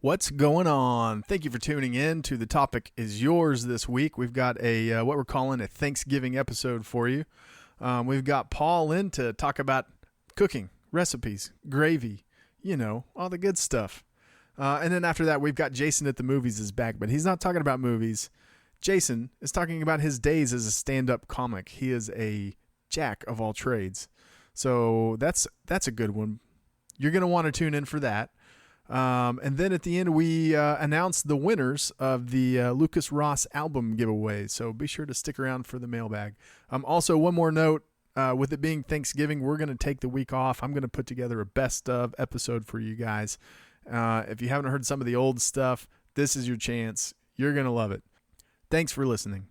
What's going on? Thank you for tuning in to The Topic Is Yours this week. We've got a what we're calling a Thanksgiving episode for you. We've got Paul in to talk about cooking, recipes, gravy, all the good stuff. And then after that, we've got Jason at the Movies is back, but he's not talking about movies. Jason is talking about his days as a stand-up comic. He is a jack of all trades. So that's a good one. You're going to want to tune in for that. And then at the end, we announced the winners of the Lucas Ross album giveaway. So be sure to stick around for the mailbag. Also, one more note, with it being Thanksgiving, we're going to take the week off. I'm going to put together a best of episode for you guys. If you haven't heard some of the old stuff, this is your chance. You're going to love it. Thanks for listening.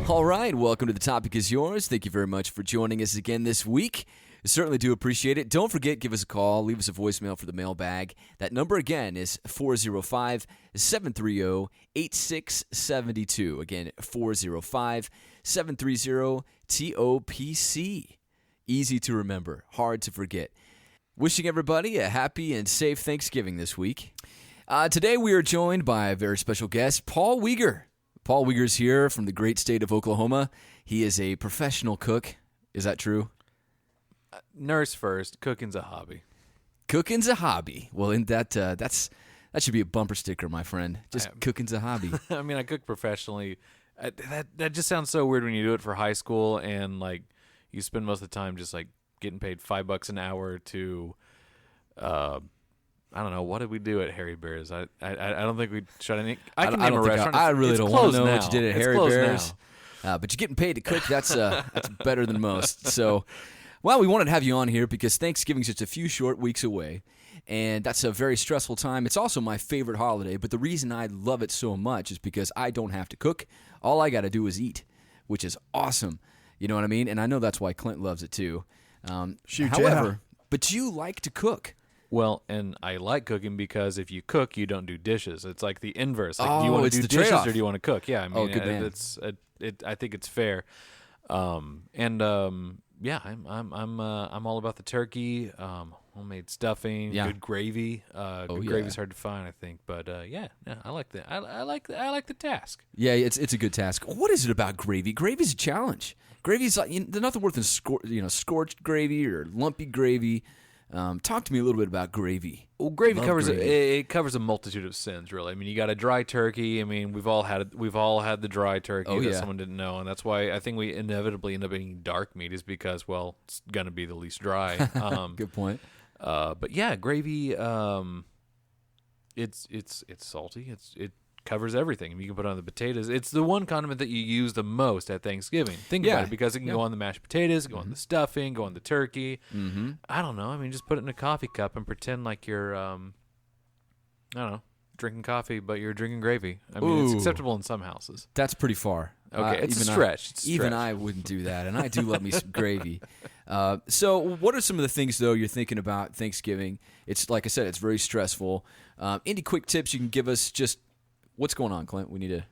All right, welcome to The Topic Is Yours. Thank you very much for joining us again this week. I certainly do appreciate it. Don't forget, give us a call. Leave us a voicemail for the mailbag. That number again is 405-730-8672. Again, 405-730-TOPC. Easy to remember, hard to forget. Wishing everybody a happy and safe Thanksgiving this week. Today we are joined by a very special guest, Paul Weger. Paul Weger's here from the great state of Oklahoma. He is a professional cook. Is that true? Nurse first. Cooking's a hobby. Cooking's a hobby. Well, that should be a bumper sticker, my friend. Just cooking's a hobby. I mean, I cook professionally. That just sounds so weird when you do it for high school and like you spend most of the time just like getting paid $5 an hour to. I don't know. What did we do at Harry Bear's? I don't think we shut any. I can name a restaurant. I really don't want to know now. what you did at Harry Bear's. But you're getting paid to cook. That's better than most. So, well, we wanted to have you on here because Thanksgiving's just a few short weeks away, and that's a very stressful time. It's also my favorite holiday, but the reason I love it so much is because I don't have to cook. All I got to do is eat, which is awesome. You know what I mean? And I know that's why Clint loves it too. However, but you like to cook. Well, and I like cooking because if you cook, you don't do dishes. It's like the inverse. Like, do you want to do the dishes trade-off. or do you want to cook? Yeah, I mean, good man. I think it's fair. Yeah, I'm all about the turkey, homemade stuffing, good gravy. Good gravy's hard to find, I think, but I like that. I like the task. Yeah, it's a good task. What is it about gravy? Gravy's a challenge. Gravy's like there's nothing worse than scorched gravy or lumpy gravy. Talk to me a little bit about gravy. Well, gravy covers a multitude of sins, really. I mean, you got a dry turkey. I mean, we've all had the dry turkey that someone didn't know, and that's why I think we inevitably end up eating dark meat is because, well, it's gonna be the least dry. Good point. But yeah, gravy. It's salty. It covers everything. I mean, you can put it on the potatoes. It's the one condiment that you use the most at Thanksgiving. Think about it, because it can go on the mashed potatoes, go on the stuffing, go on the turkey. Mm-hmm. I don't know. I mean, just put it in a coffee cup and pretend like you're, I don't know, drinking coffee, but you're drinking gravy. I mean, it's acceptable in some houses. That's pretty far. Okay, it's a stretch. Even I wouldn't do that, and I do love me some gravy. So what are some of the things, though, you're thinking about Thanksgiving? It's, like I said, it's very stressful. Any quick tips you can give us? Just what's going on, Clint? We need to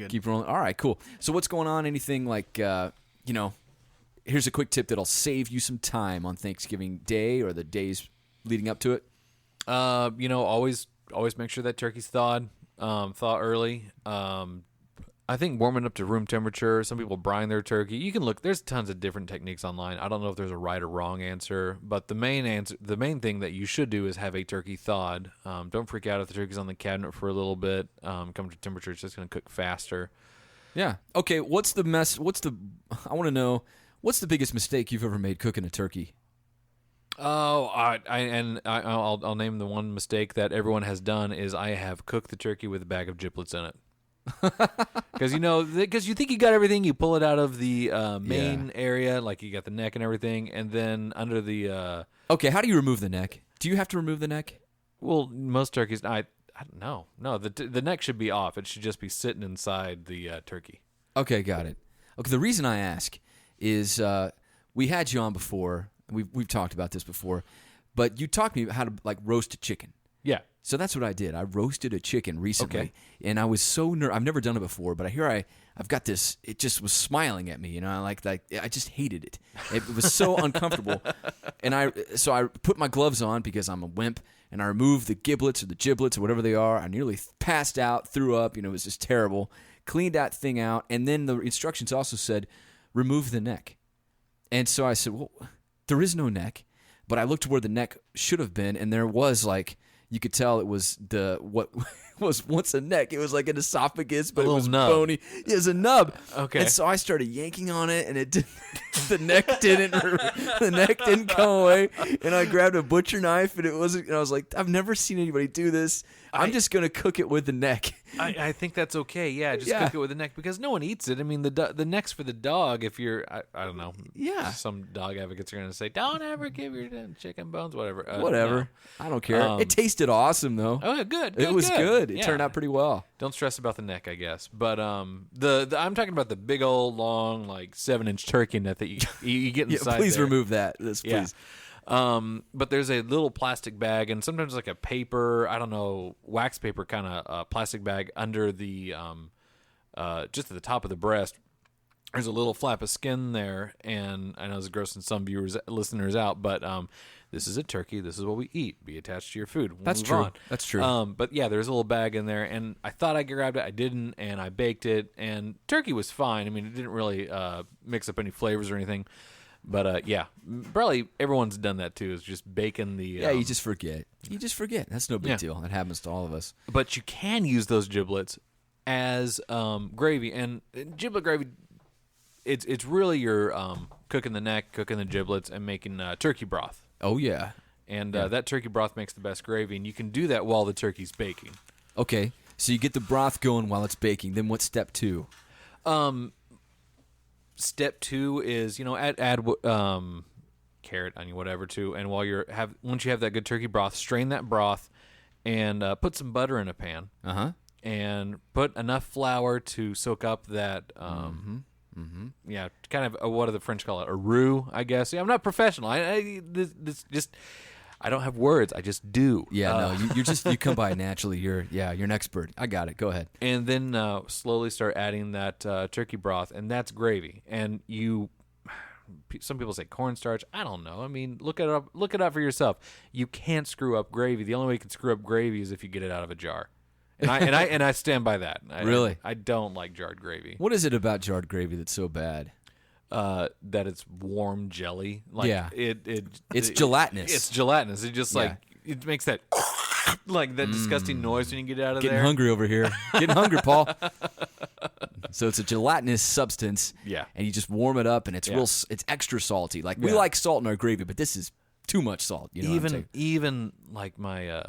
keep rolling. All right, cool. So what's going on? Anything like, here's a quick tip that'll save you some time on Thanksgiving Day or the days leading up to it? Always make sure that turkey's thawed early. I think warming up to room temperature. Some people brine their turkey. You can look. There's tons of different techniques online. I don't know if there's a right or wrong answer, but the main thing that you should do is have a turkey thawed. Don't freak out if the turkey's on the cabinet for a little bit. Come to temperature, it's just going to cook faster. Yeah. Okay. I want to know, what's the biggest mistake you've ever made cooking a turkey? Oh, I'll name the one mistake that everyone has done is I have cooked the turkey with a bag of giblets in it. Because you think you got everything, you pull it out of the main area, like you got the neck and everything, and then under the. Okay, how do you remove the neck? Do you have to remove the neck? Well, most turkeys, I don't know. No, the neck should be off. It should just be sitting inside the turkey. Okay, got it. Okay, the reason I ask is we had you on before. We've talked about this before, but you talked to me about how to like roast a chicken. Yeah. So that's what I did. I roasted a chicken recently, Okay. and I was so I've never done it before, but I've got this. It just was smiling at me, you know. Like I just hated it. It was so uncomfortable, and I put my gloves on because I'm a wimp, and I removed the giblets or the giblets or whatever they are. I nearly passed out, threw up. You know, it was just terrible. Cleaned that thing out, and then the instructions also said remove the neck, and so I said, well, there is no neck, but I looked to where the neck should have been, and there was like. You could tell it was what was once a neck. It was like an esophagus, but it was nub. bony. It was a nub. Okay. And so I started yanking on it, and it didn't. The neck didn't come away. And I grabbed a butcher knife, and it wasn't. And I was like, I've never seen anybody do this. I'm just gonna cook it with the neck. I think that's okay. Yeah, just cook it with the neck because no one eats it. I mean, the neck's for the dog. If you're, I don't know. Yeah. Some dog advocates are going to say, don't ever give your chicken bones, whatever. Whatever. No. I don't care. It tasted awesome though. Oh, good. It was good. It Yeah. turned out pretty well. Don't stress about the neck, I guess. But the I'm talking about the big old long like 7-inch turkey neck that you get inside. Please there. remove that. Please. Yeah. But there's a little plastic bag and sometimes like a paper, I don't know, wax paper kind of plastic bag under the just at the top of the breast. There's a little flap of skin there, and I know this is grossing some listeners out, but this is a turkey. This is what we eat. Be attached to your food. We'll That's move true. on. That's true. But yeah, there's a little bag in there, and I thought I grabbed it. I didn't, and I baked it, and turkey was fine. I mean, it didn't really mix up any flavors or anything. But yeah, probably everyone's done that too. Is just baking the. Yeah, you just forget. You just forget. That's no big Yeah. deal. That happens to all of us. But you can use those giblets as gravy, and giblet gravy. It's really your cooking the neck, cooking the giblets, and making turkey broth. Oh yeah. And that turkey broth makes the best gravy, and you can do that while the turkey's baking. Okay, so you get the broth going while it's baking. Then what's step 2? Step 2 is add carrot, onion, whatever to, and once you have that good turkey broth, strain that broth, and put some butter in a pan. And put enough flour to soak up that. Yeah, kind of what do the French call it? A roux, I guess. Yeah, I'm not professional. I don't have words. I just do. Yeah, no, you come by naturally. You're an expert. I got it. Go ahead. And then slowly start adding that turkey broth, and that's gravy. And some people say cornstarch. I don't know. I mean, look it up for yourself. You can't screw up gravy. The only way you can screw up gravy is if you get it out of a jar. And I stand by that. Really? I don't like jarred gravy. What is it about jarred gravy that's so bad? That it's warm jelly. Like, Yeah. It's gelatinous. It's gelatinous. It just it makes that like that disgusting noise when you get it out of Getting there. hungry over here. Getting hungry, Paul. So it's a gelatinous substance. Yeah. And you just warm it up, and it's it's extra salty. Like we like salt in our gravy, but this is too much salt. You know what I'm saying? Even like my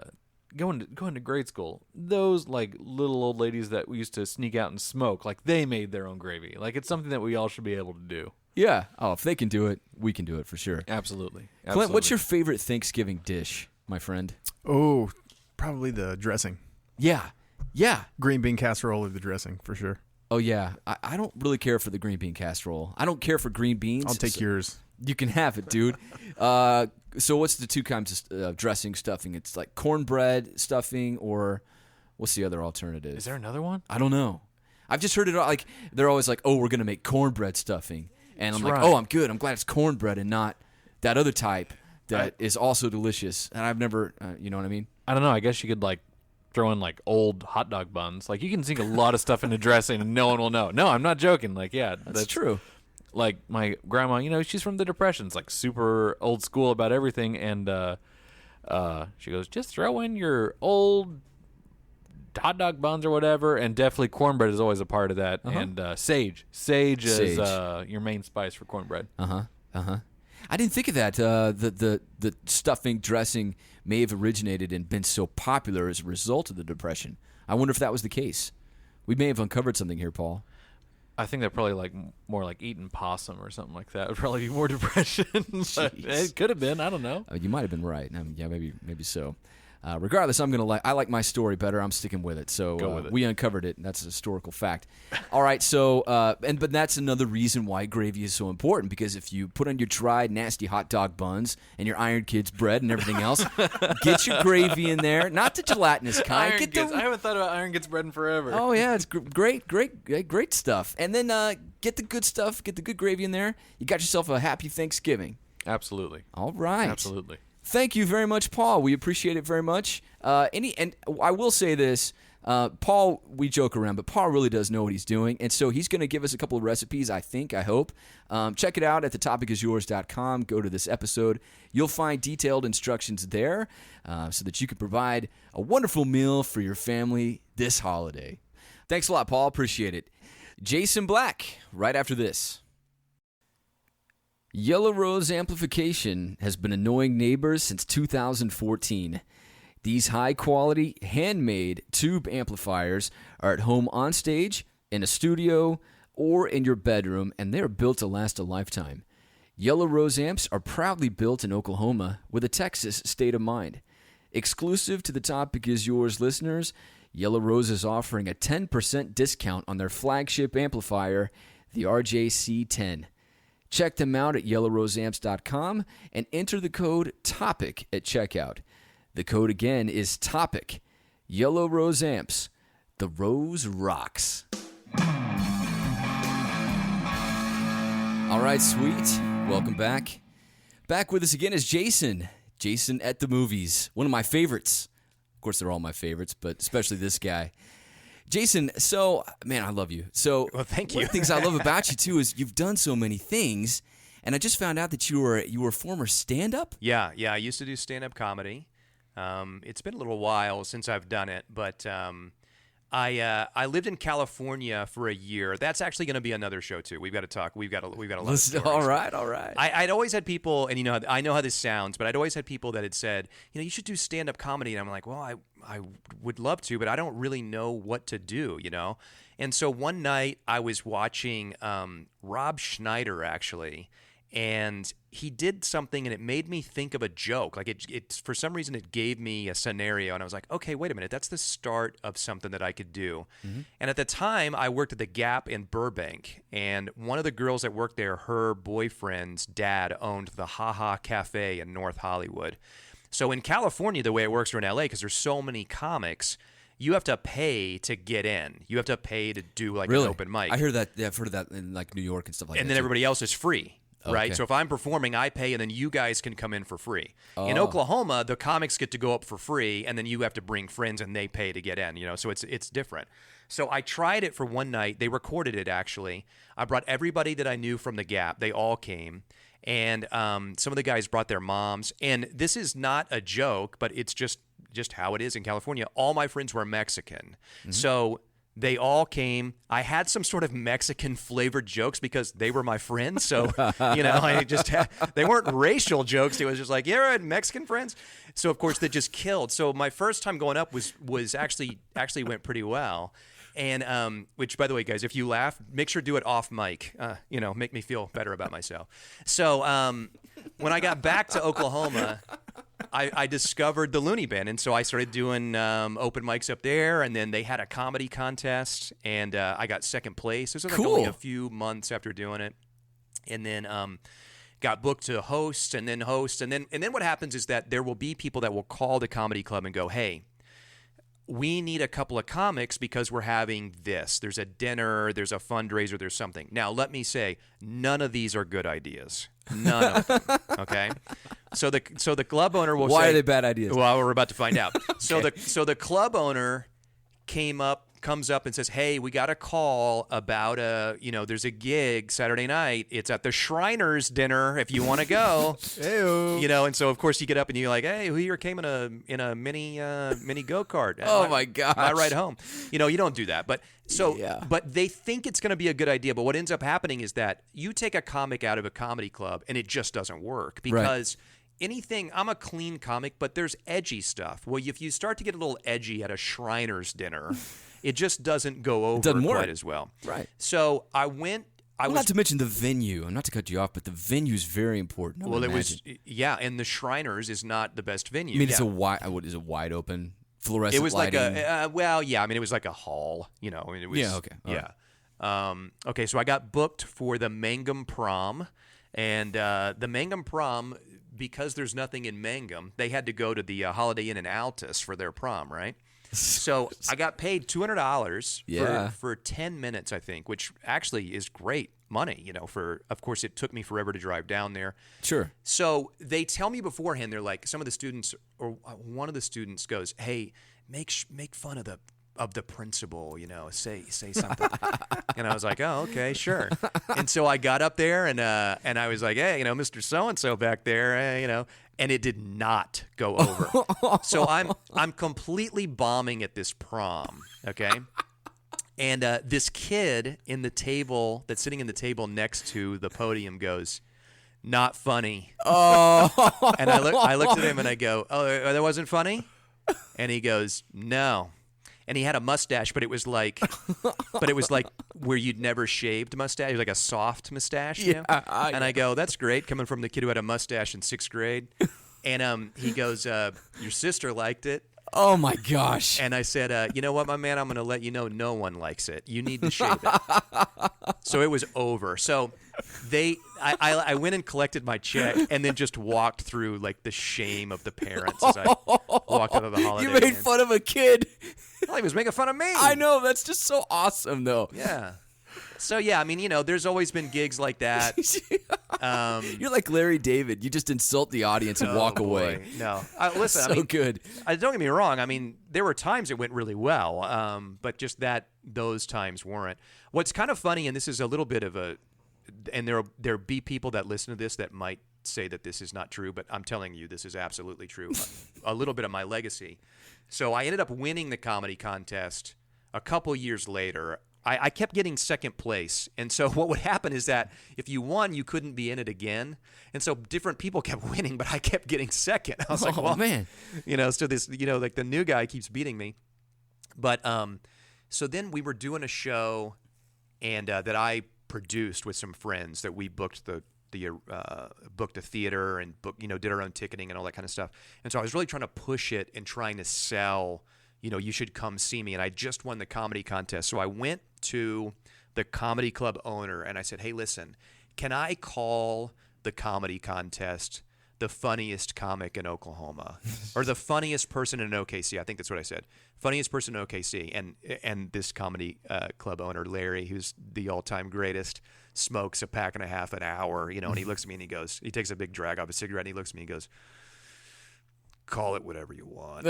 going to grade school, those like little old ladies that we used to sneak out and smoke, like they made their own gravy. Like it's something that we all should be able to do. Yeah. Oh, if they can do it, we can do it for sure. Absolutely. Clint, what's your favorite Thanksgiving dish, my friend? Oh, probably the dressing. Yeah. Green bean casserole or the dressing, for sure. Oh, yeah. I don't really care for the green bean casserole. I don't care for green beans. I'll take yours. You can have it, dude. So what's the 2 kinds of dressing, stuffing? It's like cornbread stuffing, or what's the other alternative? Is there another one? I don't know. I've just heard it like they're always like, oh, we're going to make cornbread stuffing. And I'm That's like, right. oh, I'm good. I'm glad it's cornbread and not that other type that is also delicious. And I've never, you know what I mean? I don't know. I guess you could like throw in like old hot dog buns. Like you can sink a lot of stuff into dressing and no one will know. No, I'm not joking. Like, yeah, That's true. Like my grandma, she's from the Depressions, like super old school about everything. And she goes, just throw in your old hot dog buns or whatever. And definitely cornbread is always a part of that. And sage. Sage is your main spice for cornbread. I didn't think of that. The stuffing dressing may have originated and been so popular as a result of the Depression. I wonder if that was the case. We may have uncovered something here, Paul. I think that probably like more like eating possum or something like that would probably be more depression. But it could have been. I don't know. You might have been right. Yeah, maybe so. Regardless, I like my story better. I'm sticking with it. So Go with it. we uncovered it, and that's a historical fact. All right, so but that's another reason why gravy is so important, because if you put on your dried, nasty hot dog buns and your Iron Kids bread and everything else, get your gravy in there. Not the gelatinous kind. I haven't thought about Iron Kids bread in forever. Oh yeah, it's great stuff. And then get the good stuff, get the good gravy in there. You got yourself a happy Thanksgiving. Absolutely. All right. Absolutely. Thank you very much, Paul. We appreciate it very much. And I will say this, Paul, we joke around, but Paul really does know what he's doing, and so he's going to give us a couple of recipes, I hope. Check it out at thetopicisyours.com. Go to this episode. You'll find detailed instructions there so that you can provide a wonderful meal for your family this holiday. Thanks a lot, Paul. Appreciate it. Jason Black, right after this. Yellow Rose amplification has been annoying neighbors since 2014. These high-quality, handmade tube amplifiers are at home on stage, in a studio, or in your bedroom, and they are built to last a lifetime. Yellow Rose amps are proudly built in Oklahoma with a Texas state of mind. Exclusive to the Topic Is Yours listeners, Yellow Rose is offering a 10% discount on their flagship amplifier, the RJC10. Check them out at yellowroseamps.com and enter the code TOPIC at checkout. The code again is TOPIC. Yellow Rose Amps. The Rose rocks. All right, sweet. Welcome back. Back with us again is Jason. Jason at the movies. One of my favorites. Of course, they're all my favorites, but especially this guy. Jason, so, man, I love you. So, well, thank you. One of the things I love about you, too, is you've done so many things, and I just found out that you were a former stand-up? Yeah, I used to do stand-up comedy. It's been a little while since I've done it, but I lived in California for a year. That's actually going to be another show too. We've got to talk. We've got a lot of stories. All right. I'd always had people, and I know how this sounds, but I'd always had people that had said, you should do stand-up comedy, and I'm like, well, I would love to, but I don't really know what to do, And so one night I was watching Rob Schneider actually. And he did something, and it made me think of a joke. Like it for some reason, it gave me a scenario, and I was like, okay, wait a minute, that's the start of something that I could do. Mm-hmm. And at the time, I worked at the Gap in Burbank, and one of the girls that worked there, her boyfriend's dad owned the Ha Ha Cafe in North Hollywood. So in California, the way it works, or in LA, because there's so many comics, you have to pay to get in. You have to pay to do like really? An open mic. I heard that. Yeah, I've heard of that in like New York and stuff like that. And then everybody else is free. Right, okay. so if I'm performing, I pay, and then you guys can come in for free. Oh. In Oklahoma, the comics get to go up for free, and then you have to bring friends, and they pay to get in. So it's different. So I tried it for one night. They recorded it actually. I brought everybody that I knew from the Gap. They all came, and some of the guys brought their moms. And this is not a joke, but it's just how it is in California. All my friends were Mexican, so. They all came. I had some sort of Mexican flavored jokes because they were my friends. So, I just they weren't racial jokes. It was just like, yeah, I had Mexican friends. So, of course, that just killed. So my first time going up was actually went pretty well. And which, by the way, guys, if you laugh, make sure to do it off mic. Make me feel better about myself. So when I got back to Oklahoma, I discovered the Looney Bin, and so I started doing open mics up there, and then they had a comedy contest, and I got second place. This was like only a few months after doing it, and then got booked to host, and then what happens is that there will be people that will call the comedy club and go, hey, we need a couple of comics because we're having this. There's a dinner, there's a fundraiser, there's something. Now, let me say, none of these are good ideas. None of them. Okay? So the club owner will say... Why are they bad ideas? Well, we're about to find out. Okay. So the club owner comes up and says, hey, we got a call about there's a gig Saturday night. It's at the Shriners dinner if you want to go. Hey-o. And so of course you get up and you're like, hey, who here came in a mini go-kart? Oh my gosh. My ride home. You don't do that. But they think it's going to be a good idea. But what ends up happening is that you take a comic out of a comedy club and it just doesn't work because I'm a clean comic, but there's edgy stuff. Well, if you start to get a little edgy at a Shriners dinner, it just doesn't go over quite as well. Right. So I went not to mention the venue. Not to cut you off, but the venue is very important. Well, it was, and the Shriners is not the best venue. I mean, it's a wide open fluorescent. It was lighting. it was like a hall. It was, Yeah, okay. All yeah. Okay, so I got booked for the Mangum prom, and the Mangum prom, because there's nothing in Mangum, they had to go to the Holiday Inn in Altus for their prom, right? So I got paid $200 for 10 minutes, I think, which actually is great money, of course, it took me forever to drive down there. Sure. So they tell me beforehand, they're like, some of the students, or one of the students goes, hey, make fun of the principal, say something. And I was like, oh, okay, sure. And so I got up there and I was like, hey, Mr. So-and-so back there, and it did not go over. So I'm completely bombing at this prom, okay? And this kid that's sitting in the table next to the podium goes, not funny. Oh. And I looked at him and I go, oh, that wasn't funny? And he goes, no. And he had a mustache, but it was like where you'd never shaved mustache. It was like a soft mustache. And I go, that's great, coming from the kid who had a mustache in 6th grade. And he goes, your sister liked it. Oh my gosh. And I said, you know what, my man, I'm going to let you know no one likes it. You need to shave it. So it was over. So I went and collected my check and then just walked through like the shame of the parents as I walked out of the Holiday You made Inn. fun of a kid. Well, he was making fun of me. I know. That's just so awesome, though. Yeah. So, yeah, I mean, there's always been gigs like that. You're like Larry David. You just insult the audience and walk away. No. Listen, So good. Don't get me wrong. I mean, there were times it went really well, but just those times weren't. What's kind of funny, and this is a little bit of and there'll be people that listen to this that might say that this is not true, but I'm telling you this is absolutely true. A little bit of my legacy. So I ended up winning the comedy contest a couple years later. I kept getting second place. And so what would happen is that if you won, you couldn't be in it again. And so different people kept winning, but I kept getting second. I was like, well, man. So this, like the new guy keeps beating me. But so then we were doing a show and that I produced with some friends that we booked booked a theater and did our own ticketing and all that kind of stuff. And so I was really trying to push it and trying to sell, you should come see me. And I just won the comedy contest. So I went to the comedy club owner and I said, hey, listen, can I call the comedy contest the funniest comic in Oklahoma or the funniest person in OKC? I think that's what I said. Funniest person in OKC. And this comedy club owner, Larry, who's the all-time greatest, smokes a pack and a half an hour, and he looks at me and he takes a big drag off a cigarette and he looks at me and he goes, call it whatever you want.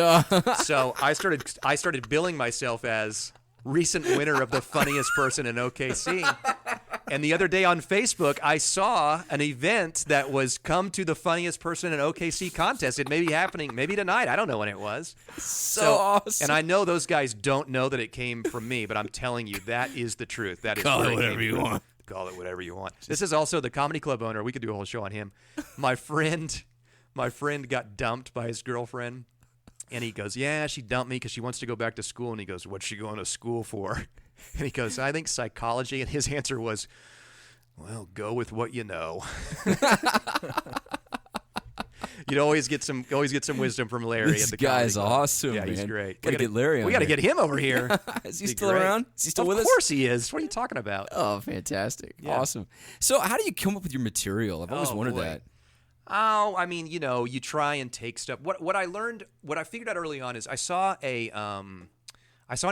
So I started billing myself as recent winner of the funniest person in OKC. And the other day on Facebook, I saw an event that was come to the funniest person in OKC contest. It may be happening maybe tonight. I don't know when it was. So awesome. And I know those guys don't know that it came from me, but I'm telling you, that is the truth. That is Call where it it whatever came you from. want. Call it whatever you want. This is also the comedy club owner. We could do a whole show on him. My friend got dumped by his girlfriend. And he goes, yeah, she dumped me because she wants to go back to school. And he goes, what's she going to school for? And he goes, I think psychology. And his answer was, well, go with what you know. You'd always get some wisdom from Larry. This at the guy's comedy club. awesome, Yeah, man. he's great. Gotta get Larry on We got to here. get him over here. Is he Be still great. around? Is he still with us? Of course he is. What are you talking about? Oh, fantastic. Yeah. Awesome. So how do you come up with your material? I've always wondered boy. that. Oh, I mean, you try and take stuff. What I figured out early on is I saw an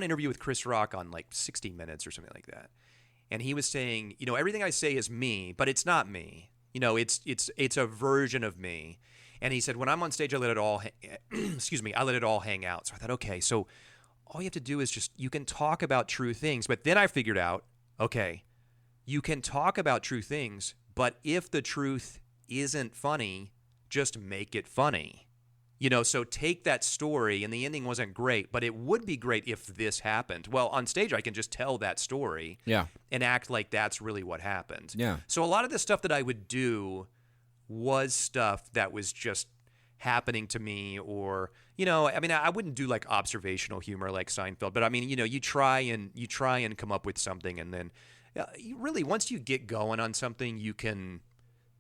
interview with Chris Rock on like 60 Minutes or something like that, and he was saying, everything I say is me, but it's not me. It's a version of me. And he said, when I'm on stage, I let it all, I let it all hang out. So I thought, okay, so all you have to do is you can talk about true things. But then I figured out, okay, you can talk about true things, but if the truth isn't funny, just make it funny. So take that story, and the ending wasn't great, but it would be great if this happened. Well, on stage, I can just tell that story and act like that's really what happened. Yeah. So a lot of the stuff that I would do was stuff that was just happening to me, or, I wouldn't do like observational humor like Seinfeld, but I mean, you try and come up with something, and then really, once you get going on something, you can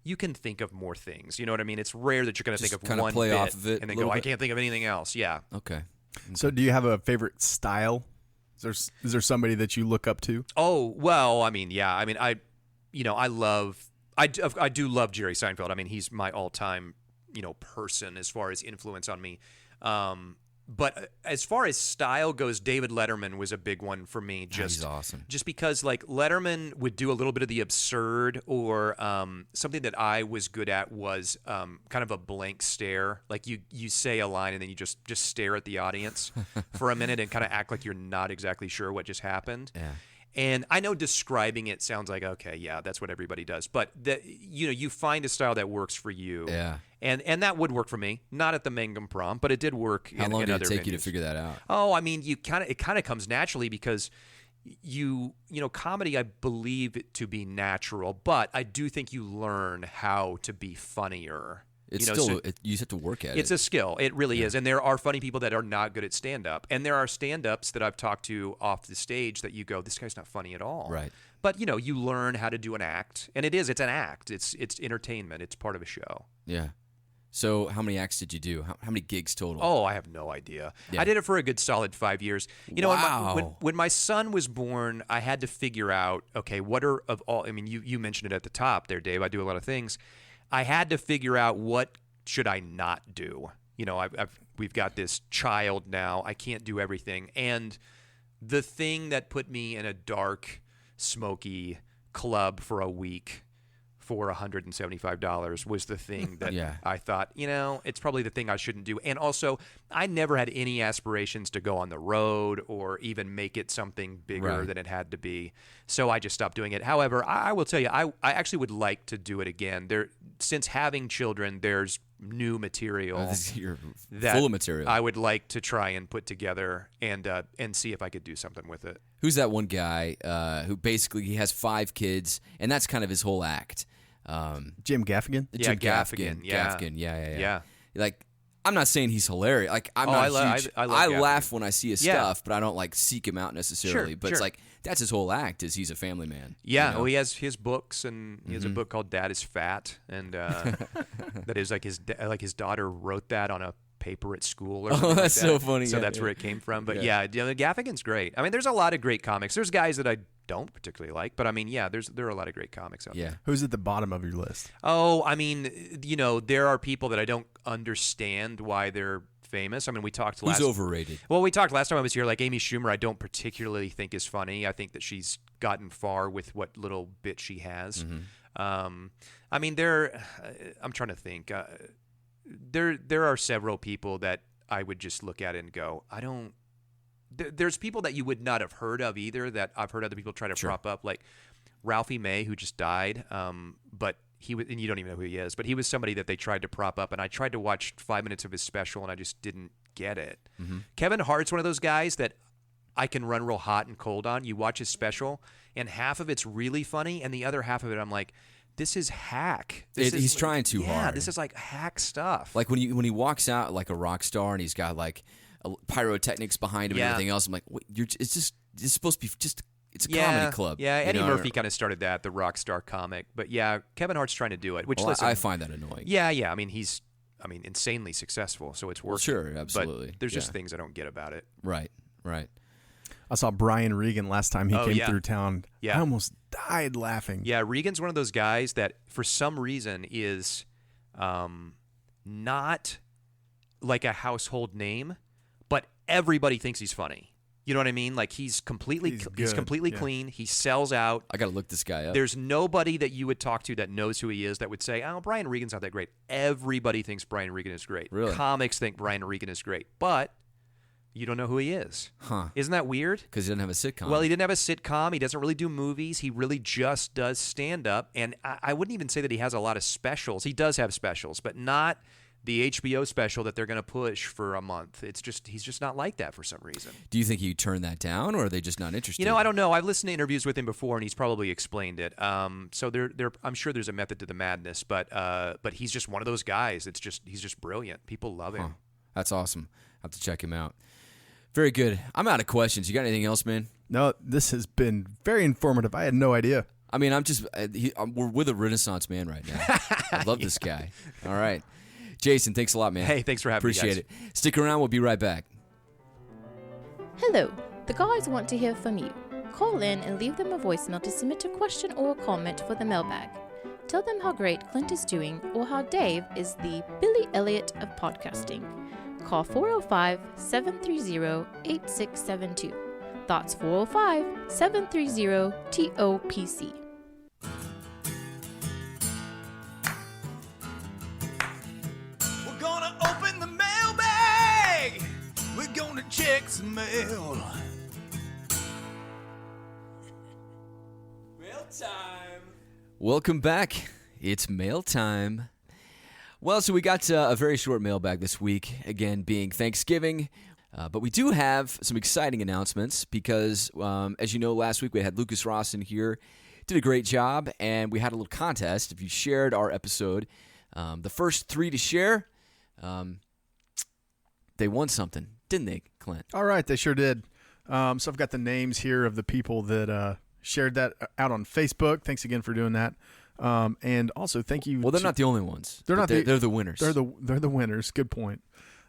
think of more things. You know what I mean? It's rare that you're going to think of kind of one play bit off of it and then a go, little I bit. can't think of anything else. Yeah. Okay. So, do you have a favorite style? Is there somebody that you look up to? Oh, well, I mean, yeah. I mean, I do love Jerry Seinfeld. I mean, he's my all-time, person as far as influence on me. But as far as style goes, David Letterman was a big one for me. He's awesome. Just because, like, Letterman would do a little bit of the absurd, or something that I was good at was kind of a blank stare. Like, you say a line and then you just stare at the audience for a minute and kind of act like you're not exactly sure what just happened. Yeah. And I know describing it sounds like, okay, yeah, that's what everybody does. But you find a style that works for you. Yeah. And that would work for me. Not at the Mangum Prom, but it did work. How long in did other it take you to venues. figure that out? Oh, I mean, it kind of comes naturally because comedy, I believe it to be natural, but I do think you learn how to be funnier. It's you still you have to work at it. It's a skill. It really is. And there are funny people that are not good at stand-up. And there are stand-ups that I've talked to off the stage that you go, this guy's not funny at all. Right. But, you learn how to do an act. And it's an act. It's entertainment. It's part of a show. Yeah. So how many acts did you do? How many gigs total? Oh, I have no idea. Yeah. I did it for a good solid 5 years. Wow. When my son was born, I had to figure out, okay, what are of all, I mean, you mentioned it at the top there, Dave. I do a lot of things. I had to figure out what should I not do. We've got this child now. I can't do everything. And the thing that put me in a dark, smoky club for a week for $175 was the thing that Yeah. I thought, it's probably the thing I shouldn't do. And also, I never had any aspirations to go on the road or even make it something bigger Right. than it had to be. So I just stopped doing it. However, I will tell you, I actually would like to do it again. Since having children, there's new material You're that full of material. I would like to try and put together and see if I could do something with it. Who's that one guy who basically he has 5 kids, and that's kind of his whole act? Jim Gaffigan? Yeah, Jim Gaffigan, yeah. Gaffigan, yeah. Yeah. Like, I'm not saying he's hilarious. Like, I'm Oh, not I love- huge. I love I Gaffigan. laugh when I see his Yeah. stuff, but I don't like seek him out necessarily. Sure, but it's sure. like that's his whole act. Is he's a family man? Yeah, you know? well, he has his books, and he has a book called "Dad Is Fat," and that is like his daughter wrote that on a paper at school. Or something like that's that. so funny. So Yeah, that's yeah. where it came from. But yeah, Gaffigan's great. I mean, there's a lot of great comics. There's guys that I don't particularly like, but I mean, yeah, there are a lot of great comics out Yeah. there. Who's at the bottom of your list? Oh, I mean, there are people that I don't understand why they're famous. I mean, we talked Who's last. overrated? Well, we talked last time I was here. Like Amy Schumer, I don't particularly think is funny. I think that she's gotten far with what little bit she has. I mean, I'm trying to think. There are several people that I would just look at and go, I don't. There's people that you would not have heard of either that I've heard other people try to prop up, like Ralphie May, who just died. But he was, and you don't even know who he is, but he was somebody that they tried to prop up, and I tried to watch 5 minutes of his special, and I just didn't get it. Kevin Hart's one of those guys that I can run real hot and cold on. You watch his special, and half of it's really funny, and the other half of it, I'm like, this is hack. He's trying too yeah, hard. this is like hack stuff. Like when he walks out like a rock star and he's got like pyrotechnics behind him Yeah. and everything else. I'm like, wait, it's supposed to be just. It's a yeah, comedy club. Yeah, you Eddie know? Murphy kind of started that, the rock star comic. But yeah, Kevin Hart's trying to do it, which Well, listen, I find that annoying. yeah. I mean, he's insanely successful, so it's working. Sure, absolutely. But there's just Yeah. things I don't get about it. Right. I saw Brian Regan last time he Oh, came yeah. through town. Yeah. I almost died laughing. Yeah, Regan's one of those guys that for some reason is not like a household name, but everybody thinks he's funny. You know what I mean? Like he's completely He's he's good, completely yeah. clean. He sells out. I got to look this guy up. There's nobody that you would talk to that knows who he is that would say, "Oh, Brian Regan's not that great." Everybody thinks Brian Regan is great. Really? Comics think Brian Regan is great, but you don't know who he is. Huh. Isn't that weird? Because he doesn't have a sitcom. Well, he didn't have a sitcom. He doesn't really do movies. He really just does stand-up. And I wouldn't even say that he has a lot of specials. He does have specials, but not the HBO special that they're going to push for a month. He's just not like that for some reason. Do you think he turned that down, or are they just not interested? I don't know. I've listened to interviews with him before, and he's probably explained it. So I'm sure there's a method to the madness, but he's just one of those guys. He's just brilliant. People love him. Huh. That's awesome. I have to check him out. Very good. I'm out of questions. You got anything else, man? No, this has been very informative. I had no idea. I mean, we're with a Renaissance man right now. I love this guy. All right. Jason, thanks a lot, man. Hey, thanks for having me, Appreciate guys. it. Stick around. We'll be right back. Hello, the guys want to hear from you. Call in and leave them a voicemail to submit a question or a comment for the mailbag. Tell them how great Clint is doing or how Dave is the Billy Elliot of podcasting. Call 405-730-8672. That's 405-730-TOPC. We're gonna open the mailbag. We're gonna check some mail. Mail time. Welcome back. It's mail time. Well, so we got a very short mailbag this week, again being Thanksgiving. But we do have some exciting announcements because, as you know, last week we had Lucas Ross in here. Did a great job, and we had a little contest. If you shared our episode, the first 3 to share, they won something, didn't they, Clint? All right, they sure did. So I've got the names here of the people that shared that out on Facebook. Thanks again for doing that. And also, thank you. Well, they're not the only ones. They're the winners. They're the winners. Good point.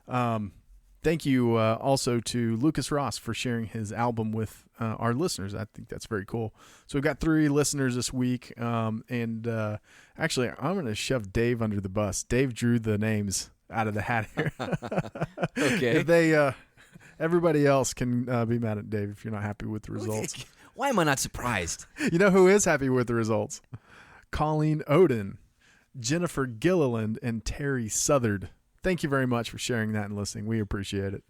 Thank you also to Lucas Ross for sharing his album with our listeners. I think that's very cool. So we've got 3 listeners this week. And actually, I'm going to shove Dave under the bus. Dave drew the names out of the hat here. Okay. If they, everybody else can be mad at Dave if you're not happy with the results. Why am I not surprised? You know who is happy with the results? Colleen Oden, Jennifer Gilliland, and Terry Southard. Thank you very much for sharing that and listening. We appreciate it.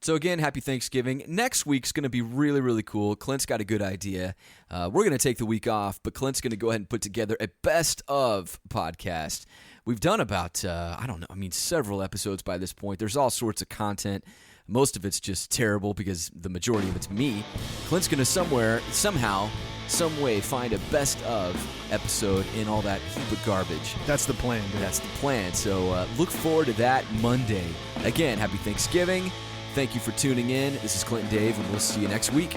So again, happy Thanksgiving. Next week's going to be really, really cool. Clint's got a good idea. We're going to take the week off, but Clint's going to go ahead and put together a best of podcast. We've done about, several episodes by this point. There's all sorts of content. Most of it's just terrible because the majority of it's me. Clint's going to somehow, some way find a best of episode in all that heap of garbage. That's the plan, Dave. That's the plan. So look forward to that Monday. Again, happy Thanksgiving. Thank you for tuning in. This is Clint and Dave, and we'll see you next week.